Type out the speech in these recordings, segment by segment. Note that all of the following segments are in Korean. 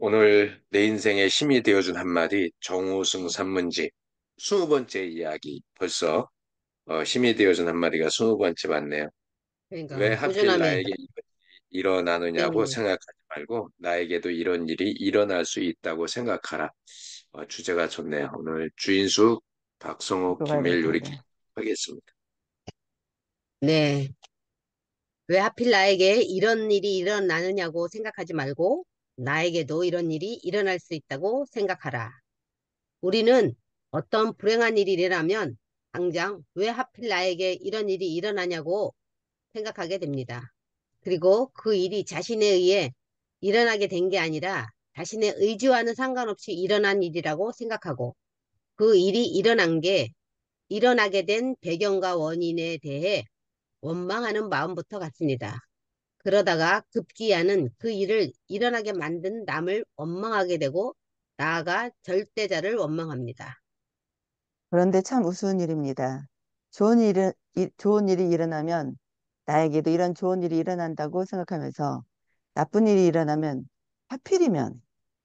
오늘 내 인생에 힘이 되어준 한마디 정우승 산문집 20번째 이야기 벌써 힘이 되어준 한마디가 20번째 맞네요. 왜 그러니까 하필 꾸준함이 나에게 이것이 일어나느냐고 때문에 생각하지 말고 나에게도 이런 일이 일어날 수 있다고 생각하라. 주제가 좋네요. 오늘 주인수 박성욱 학교 가야 될 김일 요리 텐데. 하겠습니다. 네. 왜 하필 나에게 이런 일이 일어나느냐고 생각하지 말고 나에게도 이런 일이 일어날 수 있다고 생각하라. 우리는 어떤 불행한 일이 일어나면 당장 왜 하필 나에게 이런 일이 일어나냐고 생각하게 됩니다. 그리고 그 일이 자신에 의해 일어나게 된 게 아니라 자신의 의지와는 상관없이 일어난 일이라고 생각하고 그 일이 일어나게 된 배경과 원인에 대해 원망하는 마음부터 갖습니다. 그러다가 급기야는 그 일을 일어나게 만든 남을 원망하게 되고 나아가 절대자를 원망합니다. 그런데 참 우스운 일입니다. 좋은 일이 일어나면 나에게도 이런 좋은 일이 일어난다고 생각하면서 나쁜 일이 일어나면 하필이면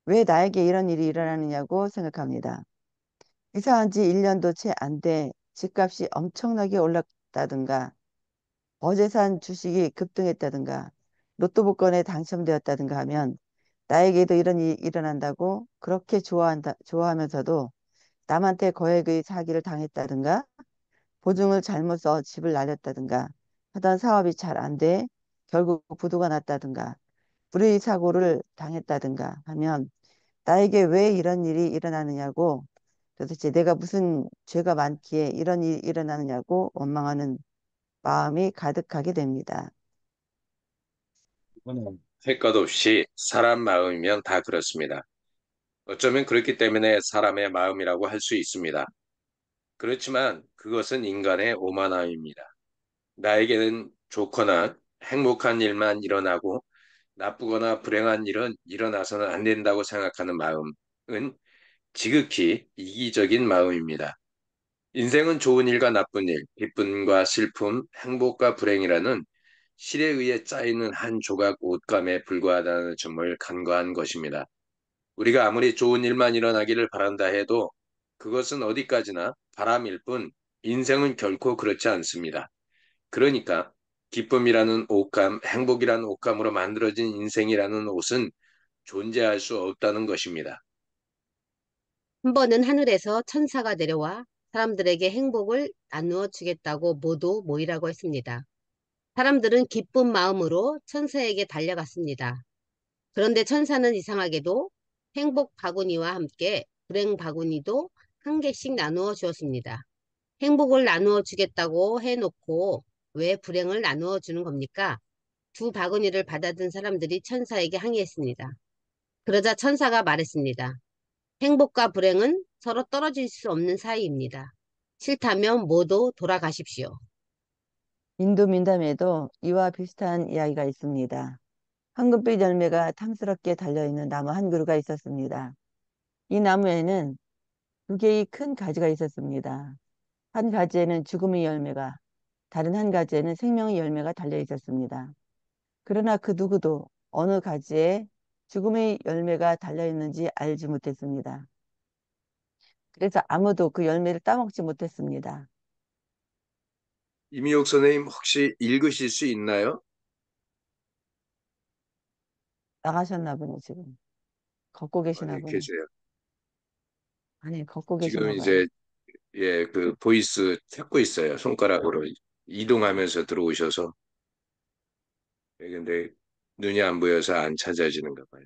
왜 나에게 이런 일이 일어나느냐고 생각합니다. 이사한 지 1년도 채 안 돼 집값이 엄청나게 올랐다든가 어제 산 주식이 급등했다든가 로또 복권에 당첨되었다든가 하면 나에게도 이런 일이 일어난다고 그렇게 좋아하면서도 남한테 거액의 사기를 당했다든가 보증을 잘못 써 집을 날렸다든가 하던 사업이 잘 안 돼 결국 부도가 났다든가 불의 사고를 당했다든가 하면 나에게 왜 이런 일이 일어나느냐고 도대체 내가 무슨 죄가 많기에 이런 일이 일어나느냐고 원망하는 마음이 가득하게 됩니다. 할 것 없이 사람 마음이면 다 그렇습니다. 어쩌면 그렇기 때문에 사람의 마음이라고 할 수 있습니다. 그렇지만 그것은 인간의 오만함입니다. 나에게는 좋거나 행복한 일만 일어나고 나쁘거나 불행한 일은 일어나서는 안 된다고 생각하는 마음은 지극히 이기적인 마음입니다. 인생은 좋은 일과 나쁜 일, 기쁨과 슬픔, 행복과 불행이라는 실에 의해 짜이는 한 조각 옷감에 불과하다는 점을 간과한 것입니다. 우리가 아무리 좋은 일만 일어나기를 바란다 해도 그것은 어디까지나 바람일 뿐 인생은 결코 그렇지 않습니다. 그러니까 기쁨이라는 옷감, 행복이라는 옷감으로 만들어진 인생이라는 옷은 존재할 수 없다는 것입니다. 한 번은 하늘에서 천사가 내려와 사람들에게 행복을 나누어 주겠다고 모두 모이라고 했습니다. 사람들은 기쁜 마음으로 천사에게 달려갔습니다. 그런데 천사는 이상하게도 행복 바구니와 함께 불행 바구니도 한 개씩 나누어 주었습니다. 행복을 나누어 주겠다고 해놓고 왜 불행을 나누어 주는 겁니까? 두 바구니를 받아든 사람들이 천사에게 항의했습니다. 그러자 천사가 말했습니다. 행복과 불행은 서로 떨어질 수 없는 사이입니다. 싫다면 모두 돌아가십시오. 인도 민담에도 이와 비슷한 이야기가 있습니다. 황금빛 열매가 탐스럽게 달려있는 나무 한 그루가 있었습니다. 이 나무에는 두 개의 큰 가지가 있었습니다. 한 가지에는 죽음의 열매가, 다른 한 가지에는 생명의 열매가 달려 있었습니다. 그러나 그 누구도 어느 가지에 죽음의 열매가 달려 있는지 알지 못했습니다. 그래서 아무도 그 열매를 따먹지 못했습니다. 이미옥 선생님 혹시 읽으실 수 있나요? 나가셨나 보네, 지금. 걷고 계시나 네, 보네. 계세요. 아니, 걷고 지금 계시나 봐요. 이제 그 보이스 찾고 있어요. 손가락으로 이동하면서 들어오셔서. 근데 눈이 안 보여서 안 찾아지는가 봐요.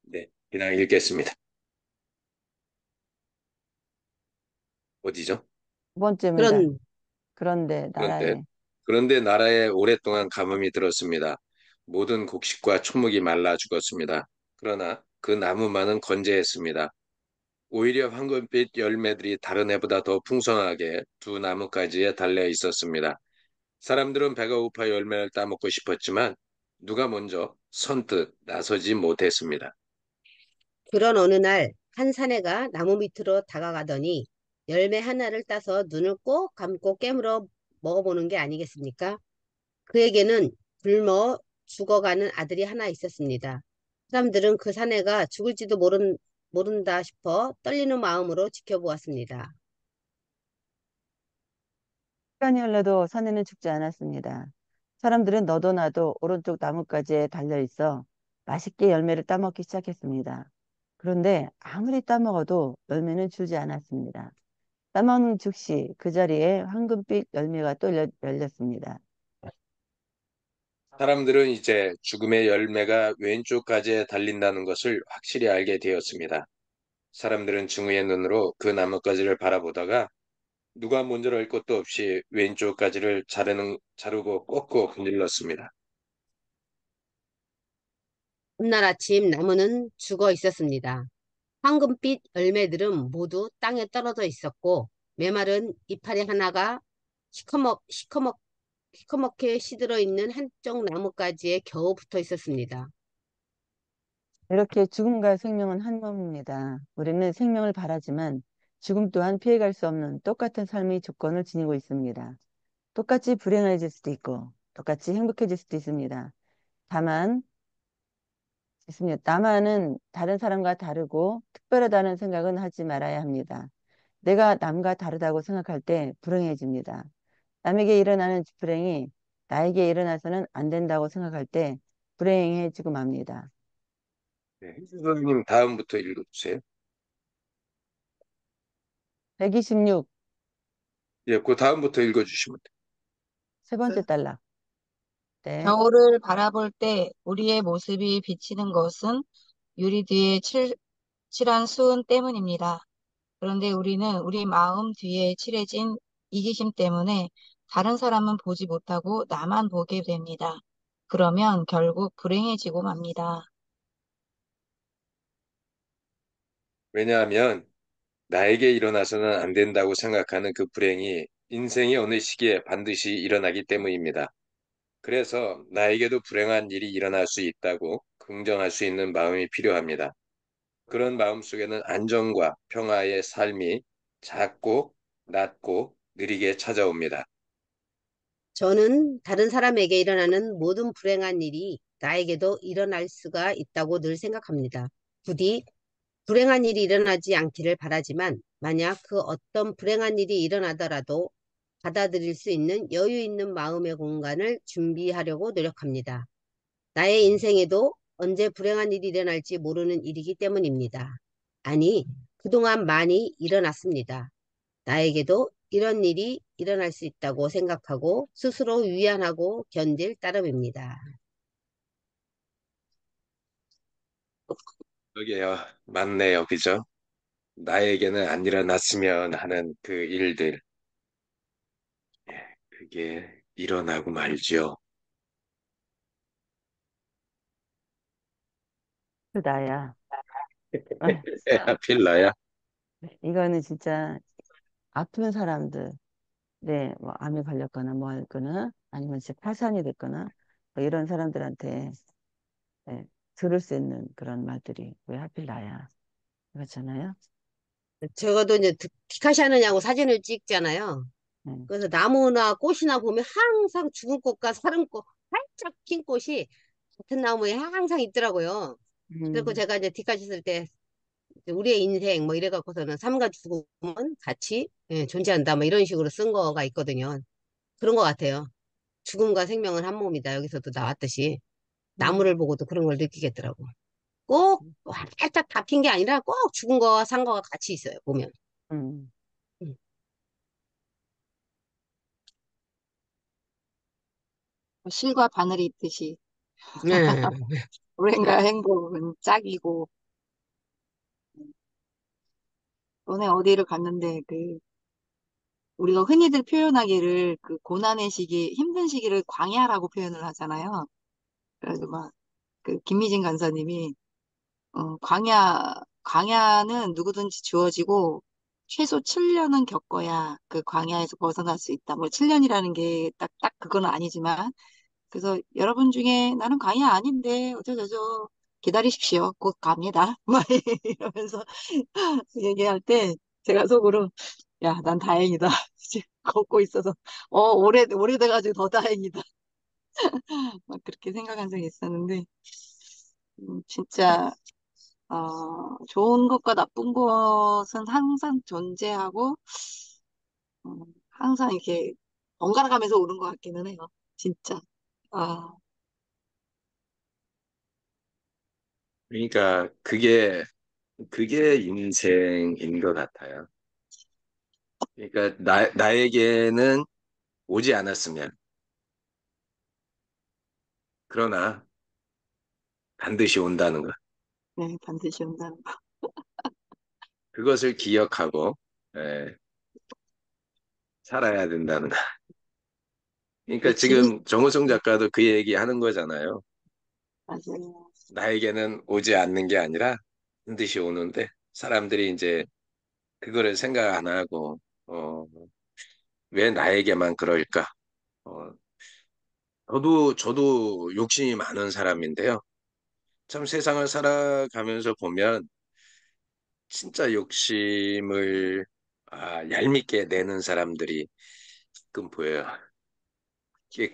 네, 그냥 읽겠습니다. 어디죠? 두 번째입니다. 그런, 그런데 그런데 나라에 그런데 나라에 오랫동안 가뭄이 들었습니다. 모든 곡식과 초목이 말라 죽었습니다. 그러나 그 나무만은 건재했습니다. 오히려 황금빛 열매들이 다른 해보다 더 풍성하게 두 나뭇가지에 달려 있었습니다. 사람들은 배가 고파 열매를 따먹고 싶었지만 누가 먼저 선뜻 나서지 못했습니다. 그런 어느 날 한 사내가 나무 밑으로 다가가더니 열매 하나를 따서 눈을 꼭 감고 깨물어 먹어보는 게 아니겠습니까? 그에게는 굶어 죽어가는 아들이 하나 있었습니다. 사람들은 그 사내가 죽을지도 모른다 싶어 떨리는 마음으로 지켜보았습니다. 시간이 흘러도 사내는 죽지 않았습니다. 사람들은 너도 나도 오른쪽 나뭇가지에 달려 있어 맛있게 열매를 따먹기 시작했습니다. 그런데 아무리 따먹어도 열매는 주지 않았습니다. 따먹는 즉시 그 자리에 황금빛 열매가 또 열렸습니다. 사람들은 이제 죽음의 열매가 왼쪽 가지에 달린다는 것을 확실히 알게 되었습니다. 사람들은 증오의 눈으로 그 나뭇가지를 바라보다가 누가 문제를 것도 없이 왼쪽 가지를 자르고 꺾고 문질렀습니다. 훗날 아침 나무는 죽어 있었습니다. 황금빛 열매들은 모두 땅에 떨어져 있었고 메마른 이파리 하나가 시커멓게 시들어 있는 한쪽 나뭇가지에 겨우 붙어 있었습니다. 이렇게 죽음과 생명은 한 몸입니다. 우리는 생명을 바라지만 죽음 또한 피해갈 수 없는 똑같은 삶의 조건을 지니고 있습니다. 똑같이 불행해질 수도 있고 똑같이 행복해질 수도 있습니다. 다만 나만은 다른 사람과 다르고 특별하다는 생각은 하지 말아야 합니다. 내가 남과 다르다고 생각할 때 불행해집니다. 남에게 일어나는 불행이 나에게 일어나서는 안 된다고 생각할 때 불행해지고 맙니다. 네, 선생님 다음부터 읽어주세요. 126, 예, 그 다음부터 읽어주시면 돼요. 세 번째 단락. 네. 겨울을 바라볼 때 우리의 모습이 비치는 것은 유리 뒤에 칠한 수은 때문입니다. 그런데 우리는 우리 마음 뒤에 칠해진 이기심 때문에 다른 사람은 보지 못하고 나만 보게 됩니다. 그러면 결국 불행해지고 맙니다. 왜냐하면 나에게 일어나서는 안 된다고 생각하는 그 불행이 인생의 어느 시기에 반드시 일어나기 때문입니다. 그래서 나에게도 불행한 일이 일어날 수 있다고 긍정할 수 있는 마음이 필요합니다. 그런 마음 속에는 안정과 평화의 삶이 작고 낮고 느리게 찾아옵니다. 저는 다른 사람에게 일어나는 모든 불행한 일이 나에게도 일어날 수가 있다고 늘 생각합니다. 부디 불행한 일이 일어나지 않기를 바라지만 만약 그 어떤 불행한 일이 일어나더라도 받아들일 수 있는 여유 있는 마음의 공간을 준비하려고 노력합니다. 나의 인생에도 언제 불행한 일이 일어날지 모르는 일이기 때문입니다. 아니, 그동안 많이 일어났습니다. 나에게도 이런 일이 일어날 수 있다고 생각하고 스스로 위안하고 견딜 따름입니다. 그러게요. 맞네요. 그죠? 나에게는 안 일어났으면 하는 그 일들. 예, 그게 일어나고 말죠. 그 나야. 하필 나야. 이거는 진짜 아픈 사람들, 네, 뭐 암에 걸렸거나 뭐 했거나 아니면 진짜 파산이 됐거나 뭐 이런 사람들한테 네, 들을 수 있는 그런 말들이 왜 하필 나야? 그렇잖아요. 적어도 이제 피카시 하느냐고 사진을 찍잖아요. 네. 그래서 나무나 꽃이나 보면 항상 죽은 꽃과 사른 꽃, 활짝 핀 꽃이 같은 나무에 항상 있더라고요. 그리고 음, 제가 이제 뒷까지 쓸 때 우리의 인생 뭐 이래 갖고서는 삶과 죽음은 같이 존재한다 뭐 이런 식으로 쓴 거가 있거든요. 그런 것 같아요. 죽음과 생명은 한 몸이다. 여기서도 나왔듯이 나무를 음, 보고도 그런 걸 느끼겠더라고. 꼭 활짝 다 핀 게 아니라 꼭 죽은 거와 산 거가 같이 있어요. 보면. 음. 음. 실과 바늘이 있듯이 네. 불행과 행복은 짝이고 너네 어디를 갔는데 우리가 흔히들 표현하기를 그 고난의 시기, 힘든 시기를 광야라고 표현을 하잖아요. 그래서 막 그 김미진 간사님이 광야는 누구든지 주어지고 최소 7년은 겪어야 그 광야에서 벗어날 수 있다. 뭐 7년이라는 게 딱 그건 아니지만 그래서 여러분 중에 나는 광야 아닌데 어쩌저쩌 기다리십시오. 곧 갑니다. 막 이러면서 얘기할 때 제가 속으로 야, 난 다행이다. 지금 걷고 있어서 오래돼가지고 더 다행이다. 막 그렇게 생각한 적이 있었는데 진짜 좋은 것과 나쁜 것은 항상 존재하고 항상 이렇게 번갈아 가면서 오는 것 같기는 해요. 진짜. 아, 그러니까 그게 인생인 것 같아요. 그러니까 나에게는 오지 않았으면, 그러나 반드시 온다는 것. 네, 반드시 온다는 거. 그것을 기억하고, 예, 살아야 된다는 거. 그 그러니까 진, 지금 정우성 작가도 그 얘기 하는 거잖아요. 맞아요. 나에게는 오지 않는 게 아니라 반드시 오는데, 사람들이 이제 그거를 생각 안 하고, 왜 나에게만 그럴까? 어, 저도 욕심이 많은 사람인데요. 참 세상을 살아가면서 보면 진짜 욕심을 얄밉게 내는 사람들이 가끔 보여요.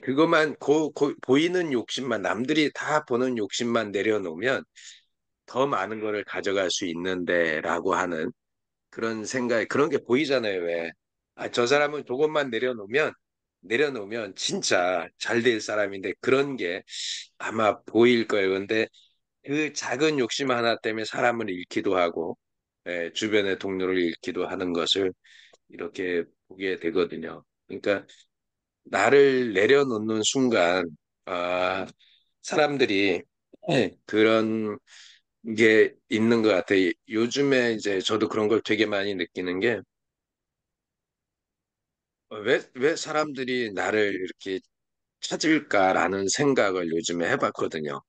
그것만 보이는 욕심만 남들이 다 보는 욕심만 내려놓으면 더 많은 거를 가져갈 수 있는데라고 하는 그런 생각 그런 게 보이잖아요. 왜? 저 사람은 저것만 내려놓으면 진짜 잘 될 사람인데 그런 게 아마 보일 거예요. 근데 그 작은 욕심 하나 때문에 사람을 잃기도 하고 주변의 동료를 잃기도 하는 것을 이렇게 보게 되거든요. 그러니까 나를 내려놓는 순간 아, 사람들이 그런 게 있는 것 같아요. 요즘에 이제 저도 그런 걸 되게 많이 느끼는 게 왜 사람들이 나를 이렇게 찾을까라는 생각을 요즘에 해봤거든요.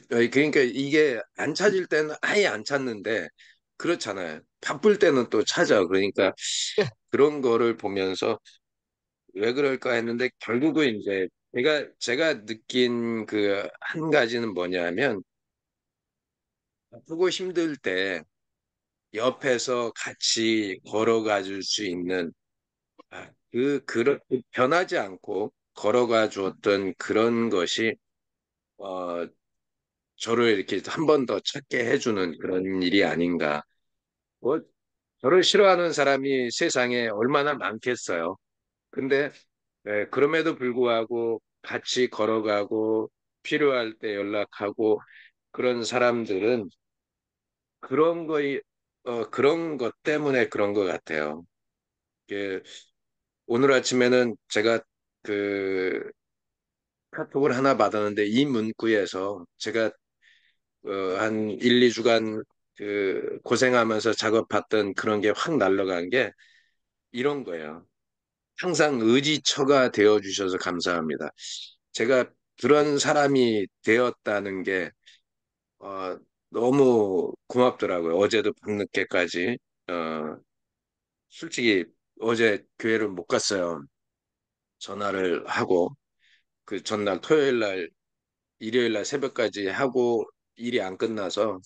그러니까 이게 안 찾을 때는 아예 안 찾는데, 그렇잖아요. 바쁠 때는 또 찾아. 그러니까 그런 거를 보면서 왜 그럴까 했는데, 결국은 이제 제가 느낀 그 한 가지는 뭐냐면, 바쁘고 힘들 때 옆에서 같이 걸어가 줄 수 있는, 변하지 않고 걸어가 주었던 그런 것이, 어, 저를 이렇게 한 번 더 찾게 해주는 그런 일이 아닌가. 뭐, 저를 싫어하는 사람이 세상에 얼마나 많겠어요. 근데 그럼에도 불구하고 같이 걸어가고 필요할 때 연락하고 그런 사람들은 그런 것 때문에 그런 것 같아요. 이게 오늘 아침에는 제가 그 카톡을 하나 받았는데 이 문구에서 제가 한 1, 2주간 그 고생하면서 작업했던 그런 게 확 날아간 게 이런 거예요. 항상 의지처가 되어 주셔서 감사합니다. 제가 그런 사람이 되었다는 게 어, 너무 고맙더라고요. 어제도 밤늦게까지 솔직히 어제 교회를 못 갔어요. 전화를 하고 그 전날 토요일 날 일요일 날 새벽까지 하고 일이 안 끝나서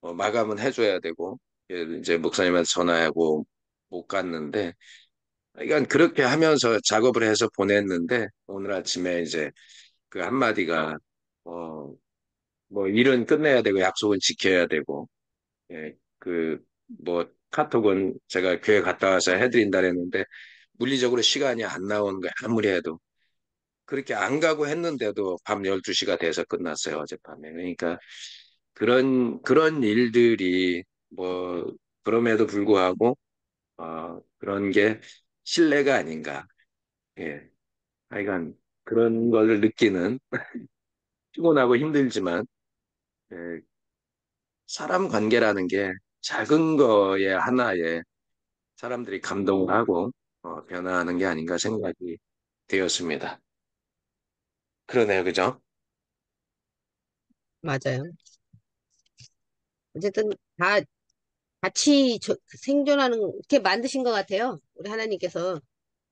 마감은 해줘야 되고 이제 목사님한테 전화하고 못 갔는데 그러니까 그렇게 하면서 작업을 해서 보냈는데 오늘 아침에 이제 그 한마디가 어, 뭐 일은 끝내야 되고 약속은 지켜야 되고 그 뭐 카톡은 제가 교회 갔다 와서 해드린다 그랬는데 물리적으로 시간이 안 나오는 거예요. 아무리 해도 그렇게 안 가고 했는데도 밤 12시가 돼서 끝났어요. 어젯밤에. 그러니까 그런 일들이 뭐 그럼에도 불구하고 그런 게 신뢰가 아닌가. 예. 하여간 그런 걸 느끼는 피곤하고 힘들지만 예, 사람 관계라는 게 작은 거에 하나에 사람들이 감동을 하고 변화하는 게 아닌가 생각이 되었습니다. 그러네요, 그죠? 맞아요. 어쨌든 다 같이 생존하는, 이렇게 만드신 것 같아요. 우리 하나님께서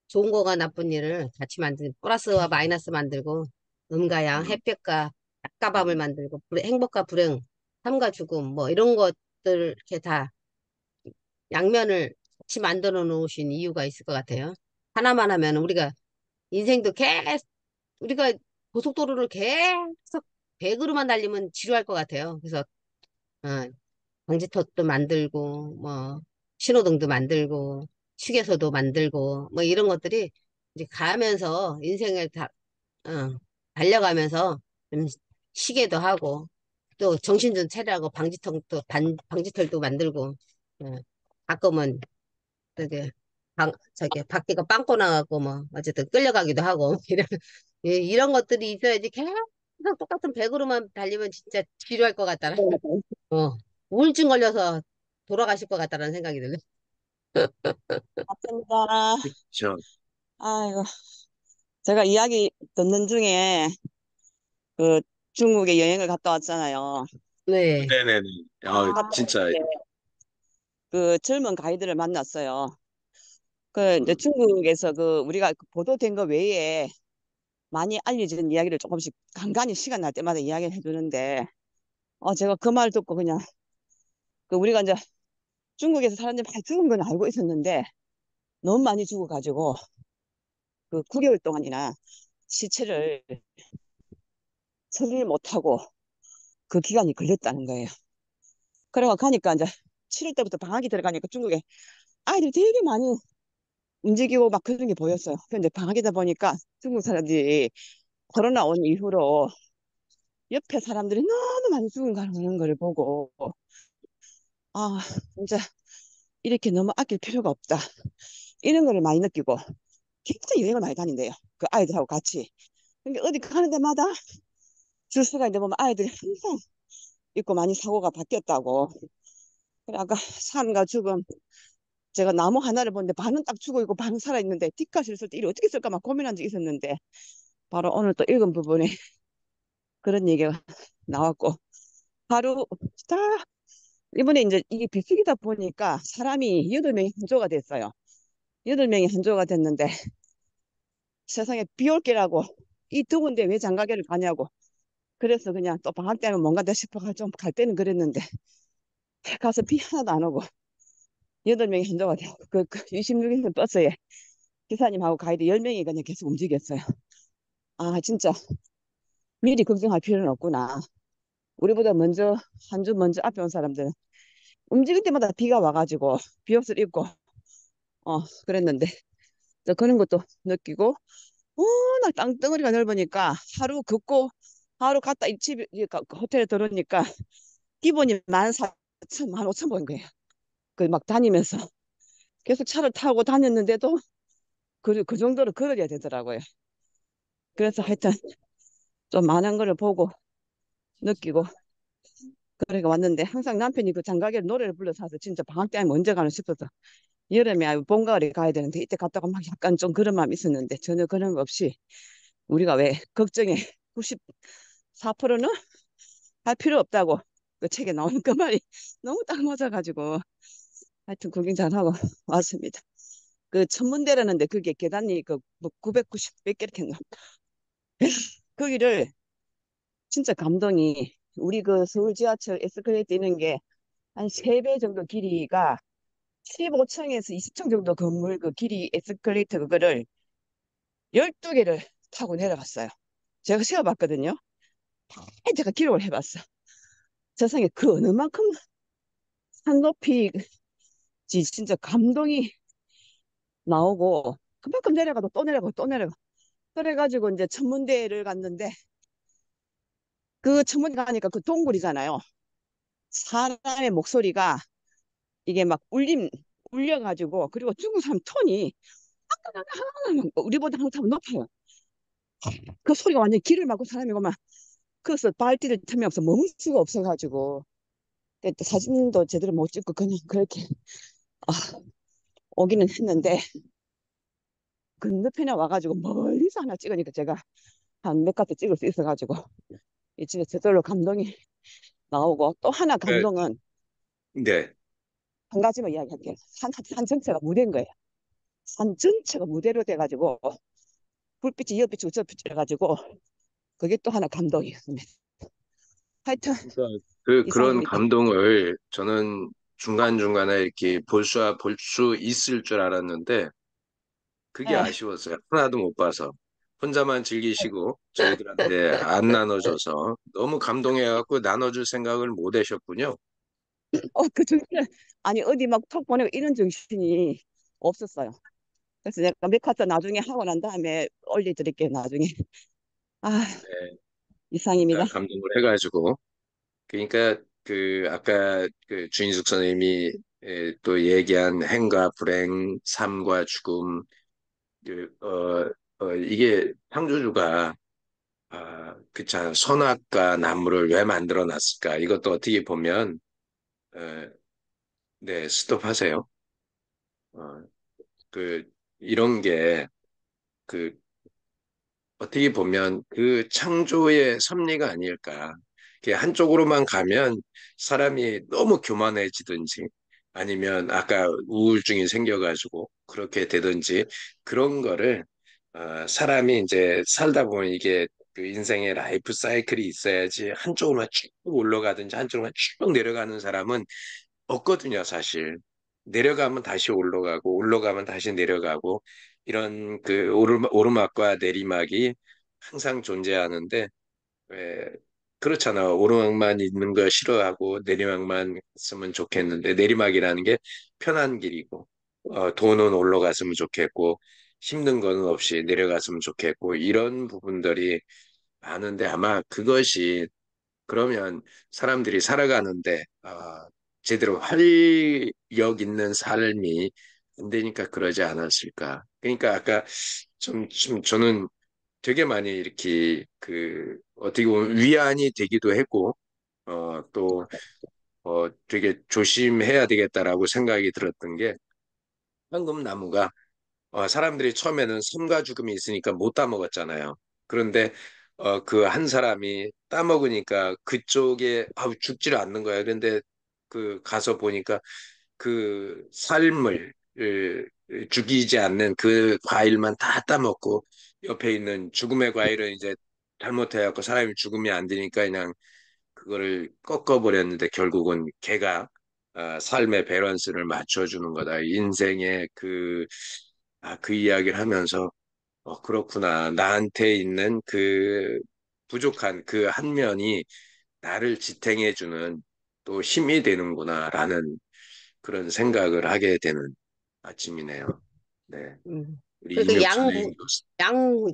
좋은 거가 나쁜 일을 같이 플러스와 마이너스 만들고, 음과 양, 음, 햇볕과 낮과 밤을 음, 만들고, 행복과 불행, 삶과 죽음, 뭐 이런 것들 이렇게 다 양면을 같이 만들어 놓으신 이유가 있을 것 같아요. 하나만 하면 우리가 인생도 계속, 우리가 고속도로를 계속 백으로만 달리면 지루할 것 같아요. 그래서 어, 방지턱도 만들고 뭐 신호등도 만들고 휴게소도 만들고 뭐 이런 것들이 이제 가면서 인생을 다 달려가면서 좀 쉬게도 하고 또 정신 좀 차리라고 방지턱도 만들고 가끔은 저기 저기 밖에가 빵꾸 나갖고 뭐 어쨌든 끌려가기도 하고 이런 것들이 있어야지 계속 똑같은 백으로만 달리면 진짜 지루할 것 같다라 어 우울증 걸려서 돌아가실 것 같다라는 생각이 들어요. 맞습니다. 그렇죠. 아이고, 제가 이야기 듣는 중에 그 중국에 여행을 갔다 왔잖아요. 네. 네네네. 갔다 진짜, 왔는데 그 젊은 가이드를 만났어요. 그 이제 중국에서 그 우리가 그 보도된 거 외에 많이 알려지는 이야기를 조금씩 간간히 시간 날 때마다 이야기를 해주는데, 제가 그 말 듣고 그냥 그 우리가 이제 중국에서 사람들이 많이 죽은 건 알고 있었는데 너무 많이 죽어가지고 그 9개월 동안이나 시체를 처리를 못하고 그 기간이 걸렸다는 거예요. 그래가 가니까 이제 7월 때부터 방학이 들어가니까 중국에 아이들이 되게 많이 움직이고 막 그런 게 보였어요. 근데 방학이다 보니까 중국 사람들이 코로나 온 이후로 옆에 사람들이 너무 많이 죽은 가는 걸 보고 아 진짜 이렇게 너무 아낄 필요가 없다 이런 거를 많이 느끼고 굉장히 여행을 많이 다닌대요. 그 아이들하고 같이. 그러니까 어디 가는 데마다 줄 서가 있는데 보면 아이들이 항상 있고 많이 사고가 바뀌었다고. 그래 아까 삶과 죽음 제가 나무 하나를 보는데 반은 딱 죽어 있고 반은 살아 있는데 뒷가시를 쓸 때 이를 어떻게 쓸까 막 고민한 적이 있었는데 바로 오늘 또 읽은 부분에 그런 얘기가 나왔고 하루 딱 이번에 이제 이게 비수기다 보니까 사람이 8명이 한조가 됐어요. 8명이 한조가 됐는데 세상에 비 올게라고 이 더운데 왜 장가게를 가냐고 그래서 그냥 또 방학 때면 뭔가 더 싶어가 좀 갈 때는 그랬는데 가서 비 하나도 안 오고 8명이 한조가 되고 그 26일 버스에 기사님하고 가이드 10명이 그냥 계속 움직였어요. 아 진짜 미리 걱정할 필요는 없구나. 우리보다 먼저 한 주 먼저 앞에 온 사람들은 움직일 때마다 비가 와가지고 비옷을 입고 그랬는데 저 그런 것도 느끼고 워낙 땅덩어리가 넓으니까 하루 걷고 하루 갔다 그 호텔에 들어오니까 기본이 14,000, 15,000 보인 거예요. 그 막 다니면서 계속 차를 타고 다녔는데도 그 정도로 걸어야 되더라고요. 그래서 하여튼 좀 많은 거를 보고 느끼고 그러니까 왔는데 항상 남편이 그 장가게를 노래를 불러서 와서 진짜 방학 때 하면 언제 가나 싶어서 여름에 아니고 봄, 가을에 가야 되는데 이때 갔다가 막 약간 좀 그런 마음이 있었는데 전혀 그런 거 없이 우리가 왜 걱정에 94%는 할 필요 없다고 그 책에 나오는 그 말이 너무 딱 맞아가지고 하여튼 구경 잘하고 왔습니다. 그 천문대라는데 그게 계단이 그뭐 990 몇 개 이렇게 있나 거기를 진짜 감동이 우리 그 서울 지하철 에스컬레이터 있는 게 한 3배 정도 길이가 15층에서 20층 정도 건물 그 길이 에스컬레이터 그거를 12개를 타고 내려갔어요. 제가 세어봤거든요. 제가 기록을 해봤어. 세상에 그 어느 만큼 산 높이 진짜 감동이 나오고 그만큼 내려가도 또 내려가고 또 내려가. 그래가지고 이제 천문대를 갔는데 그 천문대 가니까 그 동굴이잖아요. 사람의 목소리가 이게 막 울려가지고 그리고 중국 사람 톤이 우리보다 항상 높아요. 그 소리가 완전 귀를 막고 사람이고만 그래서 발디딜 틈이 없어 멈을 수가 없어가지고 그때 사진도 제대로 못 찍고 그냥 그렇게 아, 오기는 했는데 건너편에 와가지고 멀리서 하나 찍으니까 제가 한 몇 가지 찍을 수 있어가지고 이 진짜 저절로 감동이 나오고 또 하나 네, 감동은 네. 한 가지만 이야기할게요. 산 전체가 무대인 거예요. 산 전체가 무대로 돼가지고 불빛이 여 비치고 저 비치고 해가지고 그게 또 하나 감동이었습니다. 하여튼 그러니까 그런 이상입니다. 감동을 저는 중간중간에 이렇게 볼 수 있을 줄 알았는데, 그게 네, 아쉬웠어요. 하나도 못 봐서. 혼자만 즐기시고 저희들한테 안 나눠줘서 너무 감동해갖고 나눠줄 생각을 못 하셨군요. 그 정신을, 아니, 어디 막 톡 보내고 이런 정신이 없었어요. 그래서 내가 몇 카트 나중에 하고 난 다음에 올려드릴게요, 나중에. 아, 네, 이상입니다. 그러니까 감동을 해가지고 그러니까 그 아까 그 주인숙 선생님이 또 얘기한 행과 불행, 삶과 죽음, 이게 창조주가 그참 선악과 나무를 왜 만들어 놨을까? 이것도 어떻게 보면 어, 네, 스톱하세요. 어, 그 이런 게 그 어떻게 보면 그 창조의 섭리가 아닐까. 그게 한쪽으로만 가면 사람이 너무 교만해지든지 아니면 아까 우울증이 생겨가지고 그렇게 되든지 그런 거를 사람이 이제 살다 보면 이게 그 인생의 라이프 사이클이 있어야지 한쪽으로만 쭉 올라가든지 한쪽으로만 쭉 내려가는 사람은 없거든요, 사실. 내려가면 다시 올라가고 올라가면 다시 내려가고 이런 그 오르막과 내리막이 항상 존재하는데 왜 그렇잖아. 오르막만 있는 거 싫어하고 내리막만 있으면 좋겠는데 내리막이라는 게 편한 길이고 돈은 올라갔으면 좋겠고 힘든 거는 없이 내려갔으면 좋겠고 이런 부분들이 많은데 아마 그것이 그러면 사람들이 살아가는데 제대로 활력 있는 삶이 안 되니까 그러지 않았을까. 그러니까 아까 좀 저는 되게 많이 이렇게 그 어떻게 보면 위안이 되기도 했고 또 되게 조심해야 되겠다라고 생각이 들었던 게 황금나무가 사람들이 처음에는 삶과 죽음이 있으니까 못 따먹었잖아요. 그런데 그 한 사람이 따먹으니까 그쪽에 죽지를 않는 거야. 그런데 그 가서 보니까 그 삶을 죽이지 않는 그 과일만 다 따먹고 옆에 있는 죽음의 과일은 이제 잘못해갖고 사람이 죽으면 안 되니까 그냥 그거를 꺾어버렸는데 결국은 걔가 삶의 밸런스를 맞춰주는 거다. 인생의 그 이야기를 하면서 그렇구나. 나한테 있는 그 부족한 그 한 면이 나를 지탱해주는 또 힘이 되는구나라는 그런 생각을 하게 되는 아침이네요. 네. 음. 우리 그러니까 임육 선생님도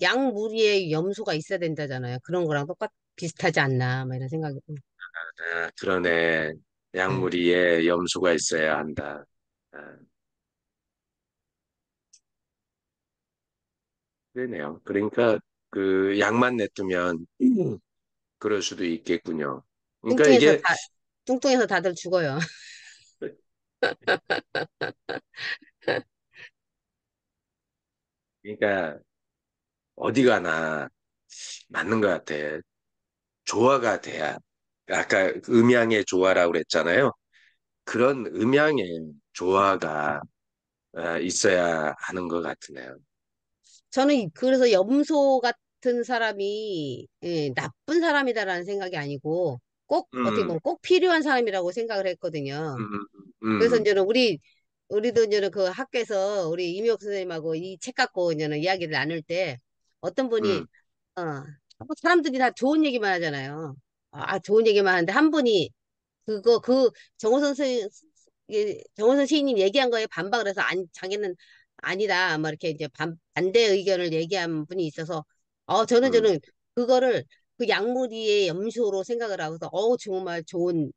양무리에 염소가 있어야 된다잖아요. 그런 거랑 비슷하지 않나, 뭐 이런 생각이. 그러네. 음. 약물이에 염소가 있어야 한다. 아, 그러네요. 그러니까 그 약만 냅두면 그럴 수도 있겠군요. 그러니까 뚱뚱해서 이게 다, 뚱뚱해서 다들 죽어요. 그러니까 어디 가나 맞는 것 같아. 조화가 돼야. 아까 음양의 조화라고 그랬잖아요. 그런 음양의 조화가 있어야 하는 것 같으네요. 저는 그래서 염소 같은 사람이 나쁜 사람이다라는 생각이 아니고 꼭 어떻게 음, 보면 꼭 필요한 사람이라고 생각을 했거든요. 음, 그래서 음, 이제는 우리도 이제는 그 학교에서 우리 임yok 선생님하고 이 책 갖고 이제는 이야기를 나눌 때 어떤 분이 음, 어 사람들이 다 좋은 얘기만 하잖아요. 좋은 얘기만 하는데 한 분이 그 정호선 선 정호선 시인님 얘기한 거에 반박을 해서 자기는 아니다. 뭐 이렇게 이제 반대 의견을 얘기한 분이 있어서 음. 저는 그거를 그 약물이의 염소로 생각을 하고서 정말 좋은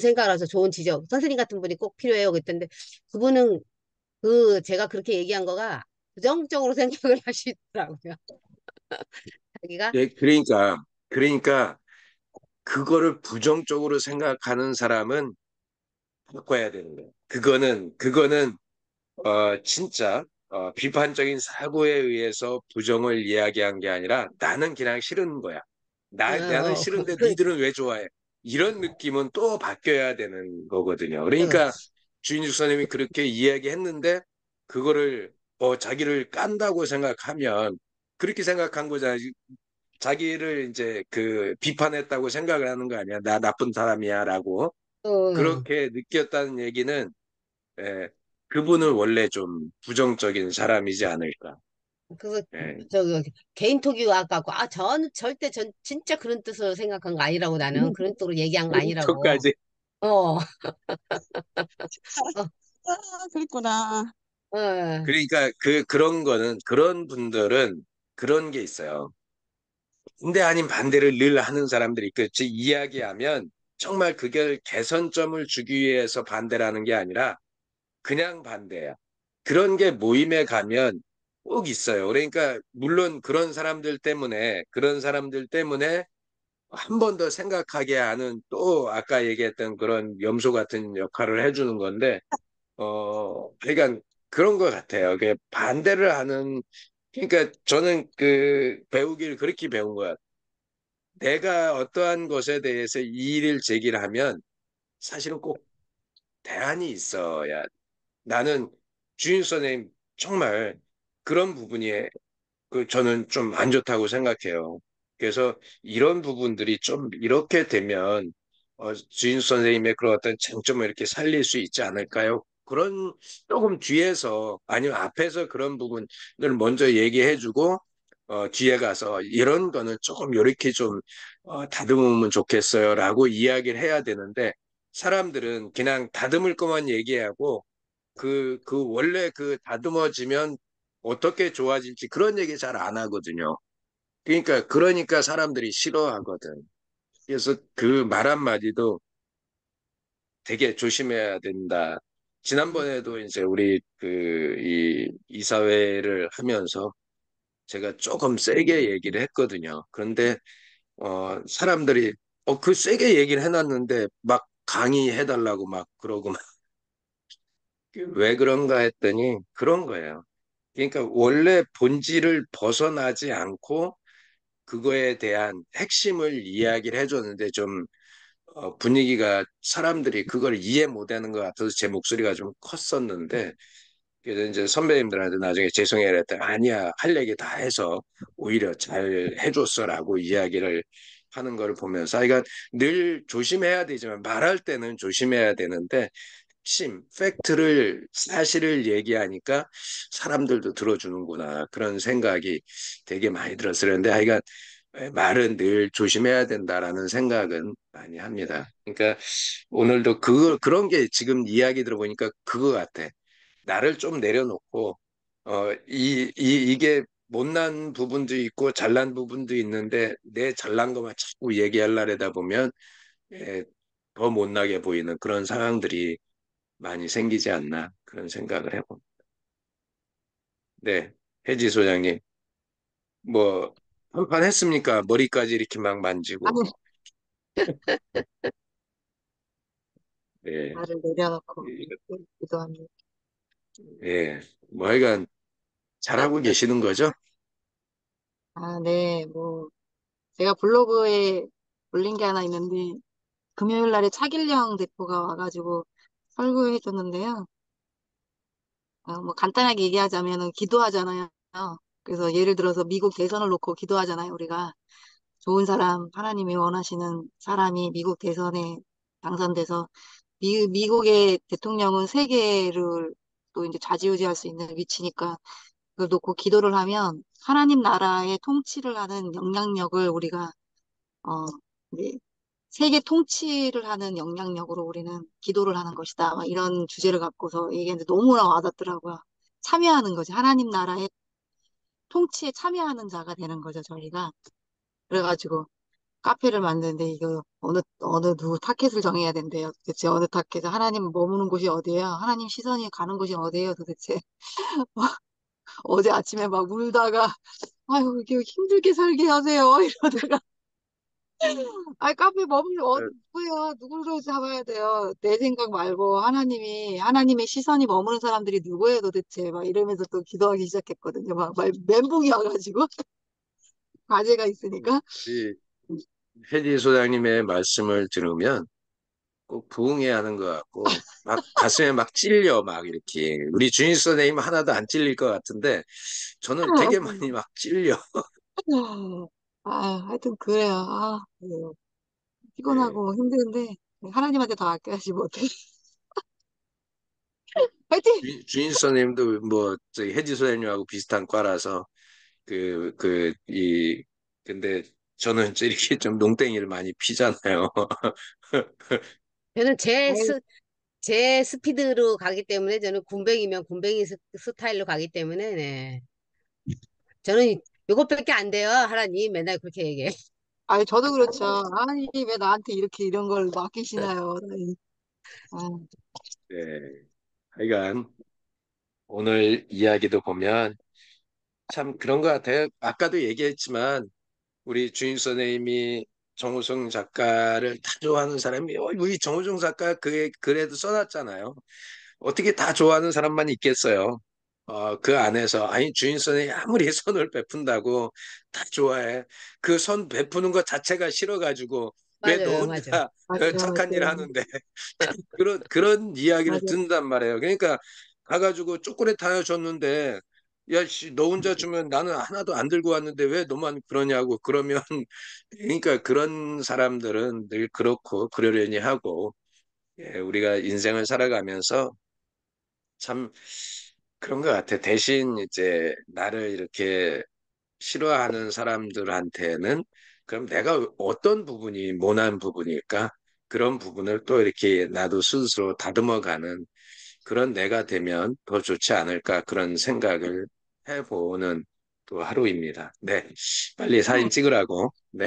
생각이라서 좋은 지적. 선생님 같은 분이 꼭 필요해요. 그랬던데 그분은 제가 그렇게 얘기한 거가 부정적으로 생각을 하시더라고요. 자기가 예, 그러니까 그거를 부정적으로 생각하는 사람은 바꿔야 되는 거예요. 그거는 진짜 비판적인 사고에 의해서 부정을 이야기한 게 아니라 나는 그냥 싫은 거야. 나는 싫은데 니들은 왜 좋아해? 이런 느낌은 또 바뀌어야 되는 거거든요. 그, 그러니까 주인숙 선생님이 그렇게 이야기했는데 그거를 자기를 깐다고 생각하면 그렇게 생각한 거잖아요. 자기를 이제 그 비판했다고 생각을 하는 거 아니야. 나 나쁜 사람이야라고. 어, 그렇게 느꼈다는 얘기는 예, 그분은 원래 좀 부정적인 사람이지 않을까. 그래서 예. 개인톡이 와갖고 저는 절대 전 진짜 그런 뜻으로 생각한 거 아니라고 나는 그런 뜻으로 얘기한 거 아니라고. 톡까지. 어, 어, 아, 그랬구나. 어. 그러니까 그런 거는 그런 분들은 그런 게 있어요. 근데 아닌 반대를 늘 하는 사람들이 있고, 즉 이야기하면 정말 그게 개선점을 주기 위해서 반대라는 게 아니라 그냥 반대야. 그런 게 모임에 가면 꼭 있어요. 그러니까 물론 그런 사람들 때문에 한 번 더 생각하게 하는 또 아까 얘기했던 그런 염소 같은 역할을 해주는 건데, 그러니까 그런 것 같아요. 그 반대를 하는, 그러니까 저는 그 배우기를 그렇게 배운 거야. 내가 어떠한 것에 대해서 이의를 제기를 하면 사실은 꼭 대안이 있어야. 나는 주인 선생님 정말 그런 부분이 저는 좀 안 좋다고 생각해요. 그래서 이런 부분들이 좀 이렇게 되면 주인 선생님의 그런 어떤 장점을 이렇게 살릴 수 있지 않을까요? 그런 조금 뒤에서 아니면 앞에서 그런 부분을 먼저 얘기해주고 뒤에 가서 이런 거는 조금 이렇게 좀 다듬으면 좋겠어요라고 이야기를 해야 되는데 사람들은 그냥 다듬을 것만 얘기하고 원래 그 다듬어지면 어떻게 좋아질지 그런 얘기 잘 안 하거든요. 그러니까 사람들이 싫어하거든. 그래서 그 말 한마디도 되게 조심해야 된다. 지난번에도 이제 우리 이사회를 하면서 제가 조금 세게 얘기를 했거든요. 그런데, 사람들이, 그 세게 얘기를 해놨는데 막 강의해달라고 막 그러고 왜 그런가 했더니 그런 거예요. 그러니까 원래 본질을 벗어나지 않고 그거에 대한 핵심을 이야기를 해줬는데 좀 분위기가 사람들이 그걸 이해 못하는 것 같아서 제 목소리가 좀 컸었는데 그래서 이제 선배님들한테 나중에 죄송해야 했더니 아니야 할 얘기 다 해서 오히려 잘 해줬어라고 이야기를 하는 걸 보면서 그러니까 늘 조심해야 되지만 말할 때는 조심해야 되는데 팩트를, 사실을 얘기하니까 사람들도 들어주는구나. 그런 생각이 되게 많이 들었어요. 그런데 하여간 말은 늘 조심해야 된다라는 생각은 많이 합니다. 그러니까 오늘도 그런 게 지금 이야기 들어보니까 그거 같아. 나를 좀 내려놓고, 이게 못난 부분도 있고 잘난 부분도 있는데 내 잘난 것만 자꾸 얘기하려다 보면 예, 더 못나게 보이는 그런 상황들이 많이 생기지 않나 그런 생각을 해봅니다. 네, 혜지 소장님, 뭐 한판 했습니까? 머리까지 이렇게 막 만지고. 아니, 예, 말을 내려놓고 기도합니다. 예, 뭐 하여간 잘하고 계시는 거죠? 아, 네, 뭐 제가 블로그에 올린 게 하나 있는데 금요일 날에 차길령 대표가 와가지고 설교해 줬는데요. 뭐 간단하게 얘기하자면은 기도하잖아요. 그래서 예를 들어서 미국 대선을 놓고 기도하잖아요, 우리가. 좋은 사람, 하나님이 원하시는 사람이 미국 대선에 당선돼서 미국의 대통령은 세계를 또 이제 좌지우지할 수 있는 위치니까 그걸 놓고 기도를 하면 하나님 나라의 통치를 하는 영향력을 우리가 어 이제 세계 통치를 하는 영향력으로 우리는 기도를 하는 것이다. 막 이런 주제를 갖고서 얘기했는데 너무나 와닿더라고요. 참여하는 거지. 하나님 나라의 통치에 참여하는 자가 되는 거죠, 저희가. 그래가지고 카페를 만드는데 이거 어느 누구 타켓을 정해야 된대요. 도대체 어느 타켓, 하나님 머무는 곳이 어디예요? 하나님 시선이 가는 곳이 어디예요, 도대체? 어제 아침에 막 울다가 아유, 이게 힘들게 살게 하세요. 이러다가 아, 카페 머무는 어, 누구예요? 누구를 잡아야 돼요? 내 생각 말고 하나님의 시선이 머무는 사람들이 누구예요, 도대체? 막 이러면서 또 기도하기 시작했거든요. 막 멘붕이 와가지고 과제가 있으니까. 우리 혜지 소장님의 말씀을 들으면 꼭 부응해야 하는 것 같고 막 가슴에 막 찔려 막 이렇게 우리 주인 선생님 하나도 안 찔릴 것 같은데 저는 되게 많이 막 찔려. 하여튼 그래요. 예. 피곤하고 힘든데 하나님한테 더 아껴야지 못해. 파이팅! 주인 선생님도 뭐 저희 혜지 선생님하고 비슷한 과라서 근데 저는 이렇게 좀 농땡이를 많이 피잖아요. 저는 아유, 제 스피드로 가기 때문에 저는 군뱅이면 군뱅이 스타일로 가기 때문에 네. 저는 요것밖에 안 돼요. 하라님 맨날 그렇게 얘기해. 저도 그렇죠. 아니, 왜 나한테 이렇게 이런 걸 맡기시나요? 아, 네. 하여간 오늘 이야기도 보면 참 그런 것 같아요. 아까도 얘기했지만 우리 주인 선생님이 정우성 작가를 다 좋아하는 사람이 우리 정우성 작가 그의 글에도 써놨잖아요. 어떻게 다 좋아하는 사람만 있겠어요. 그 안에서 아니 주인 선생이 아무리 선을 베푼다고 다 좋아해. 그 선 베푸는 것 자체가 싫어가지고 왜 너 맞아요, 혼자 맞아요. 맞아요, 착한 일 맞아요. 하는데 그런 이야기를 맞아요. 듣는단 말이에요. 그러니까 가가지고 초콜릿 하나 줬는데 야, 씨, 너 혼자 주면 나는 하나도 안 들고 왔는데 왜 너만 그러냐고 그러면 그러니까 그런 사람들은 늘 그렇고 그러려니 하고 예, 우리가 인생을 살아가면서 참 그런 것 같아. 대신 이제 나를 이렇게 싫어하는 사람들한테는 그럼 내가 어떤 부분이 모난 부분일까? 그런 부분을 또 이렇게 나도 스스로 다듬어가는 그런 내가 되면 더 좋지 않을까 그런 생각을 해보는 또 하루입니다. 네, 빨리 사진 찍으라고. 네,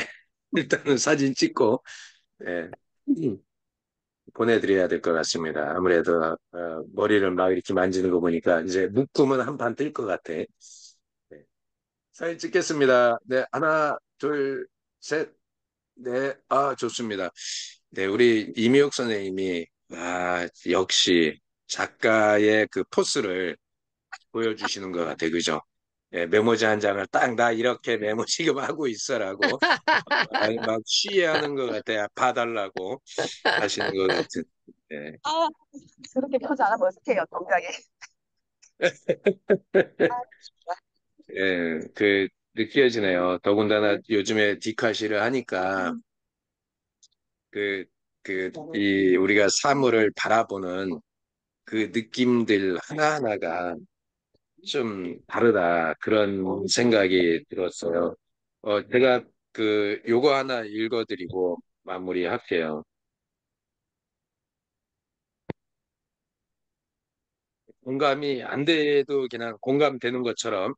일단은 사진 찍고 네, 보내드려야 될 것 같습니다. 아무래도 머리를 막 이렇게 만지는 거 보니까 이제 묶으면 한 판 뜰 것 같아. 네, 사진 찍겠습니다. 네, 하나, 둘, 셋. 네, 좋습니다. 네, 우리 이미옥 선생님이 역시 작가의 그 포스를 보여주시는 것 같아, 그죠? 예, 메모지 한 장을 딱 나 이렇게 메모 지금 하고 있어라고 막 시해하는 것 같아, 봐달라고 하시는 것 같은. 예. 아, 그렇게 표지 안 하면 어떡해요, 동작에. 예, 느껴지네요. 더군다나 요즘에 디카시를 하니까 우리가 사물을 바라보는 그 느낌들 하나하나가 좀 다르다. 그런 생각이 들었어요. 제가 요거 하나 읽어드리고 마무리할게요. 공감이 안 돼도 그냥 공감되는 것처럼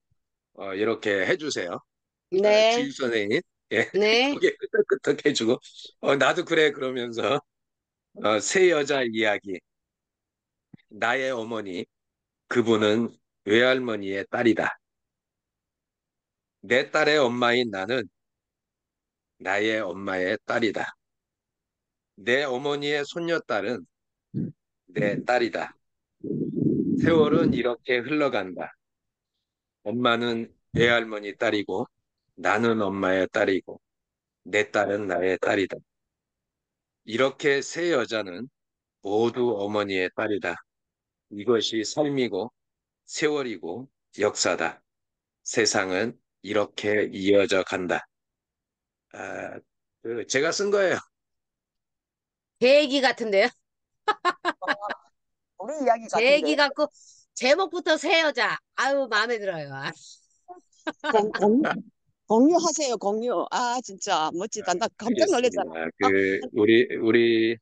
이렇게 해주세요. 네, 주일 선생님. 예, 네. 고개 끄덕끄덕 해주고 나도 그래 그러면서 새 여자 이야기 나의 어머니 그분은 외할머니의 딸이다. 내 딸의 엄마인 나는 나의 엄마의 딸이다. 내 어머니의 손녀딸은 내 딸이다. 세월은 이렇게 흘러간다. 엄마는 외할머니 딸이고 나는 엄마의 딸이고 내 딸은 나의 딸이다. 이렇게 세 여자는 모두 어머니의 딸이다. 이것이 삶이고 세월이고 역사다. 세상은 이렇게 이어져 간다. 아, 제가 쓴 거예요. 제 얘기 같은데요? 우리 이야기 제 같은데. 얘기 같고, 제목부터 새 여자. 아유, 마음에 들어요. 아, 공유하세요, 공유. 아, 진짜 멋지다. 나 깜짝 알겠습니다. 놀랐잖아. 우리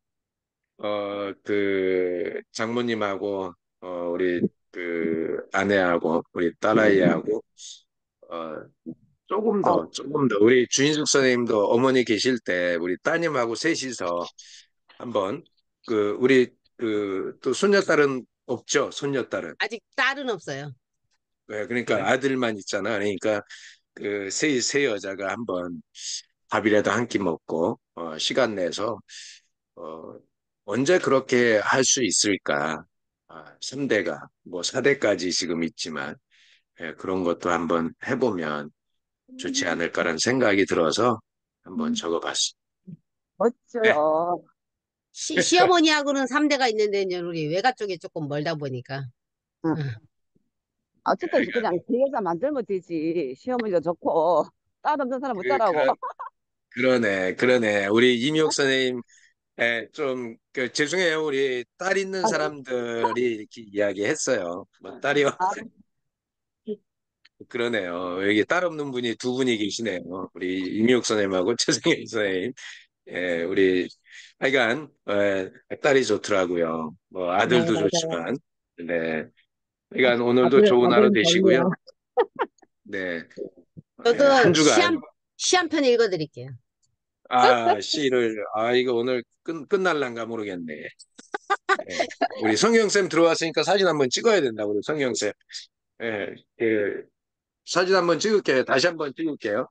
장모님하고 우리 아내하고 우리 딸아이하고 어, 어, 조금 더 우리 주인숙 선생님도 어머니 계실 때 우리 따님하고 셋이서 한번 우리 또 손녀딸은 없죠? 손녀딸은. 아직 딸은 없어요. 네, 그러니까 아들만 있잖아. 그러니까 세 여자가 한번 밥이라도 한 끼 먹고 시간 내서 어, 언제 그렇게 할 수 있을까? 3대가 뭐 4대까지 지금 있지만 그런 것도 한번 해보면 좋지 않을까라는 생각이 들어서 한번 적어봤습니다. 네. 멋져요. 시어머니하고는 3대가 있는데, 이제 우리 외가 쪽이 조금 멀다 보니까. 응. 응. 어쨌든 그냥 그 여자 만들면 되지. 시어머니도 좋고 딸 없는 사람 어쩌라고. 그러네. 우리 이미옥 선생님, 좀, 죄송해요. 우리 딸 있는 아, 사람들이 이렇게 이야기했어요. 뭐, 딸이, 아, 그러네요. 여기 딸 없는 분이 두 분이 계시네요. 우리 임미옥 선생님하고 최승희 선생님. 예, 우리 하여간 딸이 좋더라고요. 뭐 네, 아들도 맞아요. 좋지만, 네. 하여간 오늘도 좋은 하루 아들은 되시고요. 별로야. 네, 한 저도 주간 시 한 편 읽어드릴게요. 시를 이거 오늘 끝날란가 모르겠네. 예, 우리 성경쌤 들어왔으니까 사진 한번 찍어야 된다고 우리 성경쌤. 예, 예, 사진 한번 찍을게요. 다시 한번 찍을게요.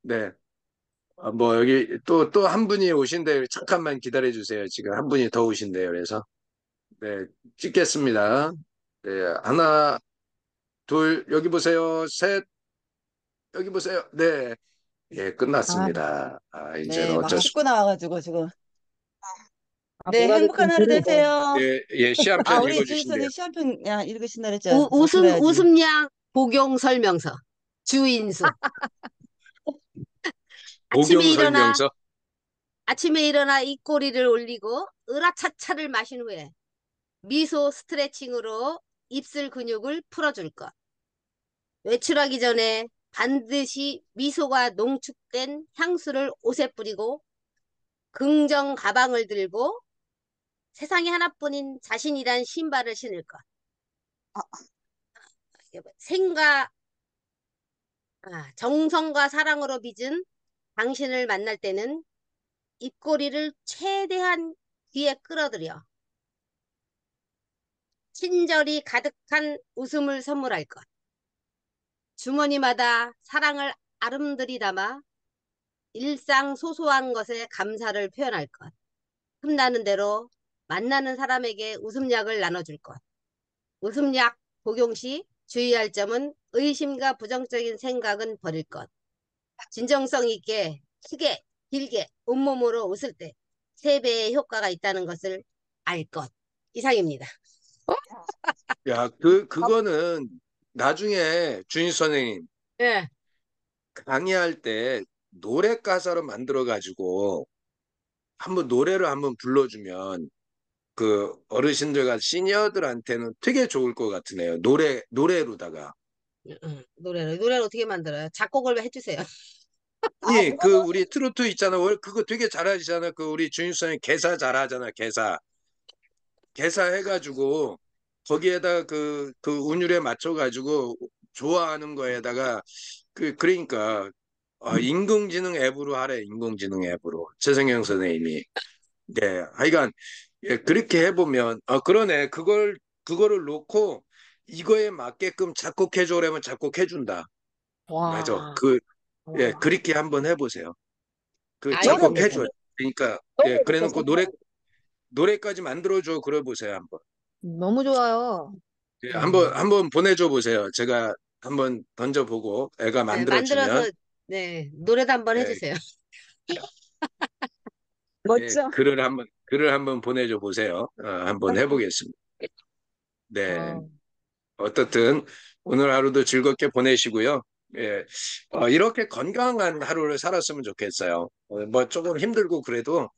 네. 뭐 여기 또 한 분이 오신대요. 잠깐만 기다려 주세요. 지금 한 분이 더 오신대요. 그래서 네, 찍겠습니다. 네, 하나, 둘, 여기 보세요. 셋, 여기 보세요. 네, 예, 아, 끝났습니다. 이제는 네, 막 어쩔 수. 씻고 나와가지고 지금. 네, 뭐라도 행복한 좀 하루 드리고. 되세요. 예, 예, 시 한 아, 편 우리 주인 읽어주신대요. 선생님 시한 편, 야, 읽으신다 그랬죠? 들어야지. 웃음약 복용 설명서. 주인수. 아침에 복용 일어나, 설명서. 아침에 일어나 입꼬리를 올리고 으라차차를 마신 후에 미소 스트레칭으로 입술 근육을 풀어줄 것. 외출하기 전에 반드시 미소가 농축된 향수를 옷에 뿌리고 긍정 가방을 들고 세상에 하나뿐인 자신이란 신발을 신을 것. 생과 정성과 사랑으로 빚은 당신을 만날 때는 입꼬리를 최대한 뒤에 끌어들여 친절이 가득한 웃음을 선물할 것. 주머니마다 사랑을 아름드리 담아 일상 소소한 것에 감사를 표현할 것. 틈나는 대로 만나는 사람에게 웃음약을 나눠줄 것. 웃음약 복용 시 주의할 점은 의심과 부정적인 생각은 버릴 것. 진정성 있게 크게 길게 온몸으로 웃을 때 3배의 효과가 있다는 것을 알 것. 이상입니다. 야, 그거는 나중에 주인 선생님 예. 강의할 때 노래 가사로 만들어가지고 한번 노래를 한번 불러주면 그 어르신들과 시니어들한테는 되게 좋을 것 같으네요. 노래로다가. 노래를 어떻게 만들어요? 작곡을 해주세요. 아니, 그 우리 트로트 있잖아. 그거 되게 잘하시잖아. 그 우리 주인선이 개사 잘하잖아. 개사 해가지고 거기에다 그 운율에 맞춰가지고 좋아하는 거에다가 그러니까 인공지능 앱으로 하래. 인공지능 앱으로 최성영 선생님이. 네, 하여간 예, 그렇게 해보면 그러네. 그거를 놓고 이거에 맞게끔 작곡해줘라면 작곡해준다. 맞아. 와, 예, 와. 그렇게 한번 해보세요. 그 노래는, 작곡해줘. 그러니까 예, 노래부터 그래놓고 생각. 노래까지 만들어줘. 그래 보세요 한번. 너무 좋아요. 예, 음. 한번 보내줘 보세요. 제가 한번 던져보고 애가 네, 만들어주면 만들어서 네, 노래도 한번 예, 해주세요. 예, 멋져. 글을 한번 보내줘 보세요. 한번 해보겠습니다. 네. 아, 어떻든 오늘 하루도 즐겁게 보내시고요. 예, 이렇게 건강한 하루를 살았으면 좋겠어요. 뭐 조금 힘들고 그래도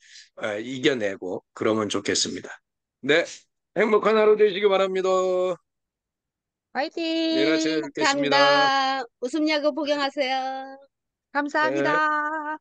이겨내고 그러면 좋겠습니다. 네, 행복한 하루 되시기 바랍니다. 내일 아침에 화이팅! 뵙겠습니다. 감사합니다. 웃음야구 복용하세요. 네. 감사합니다.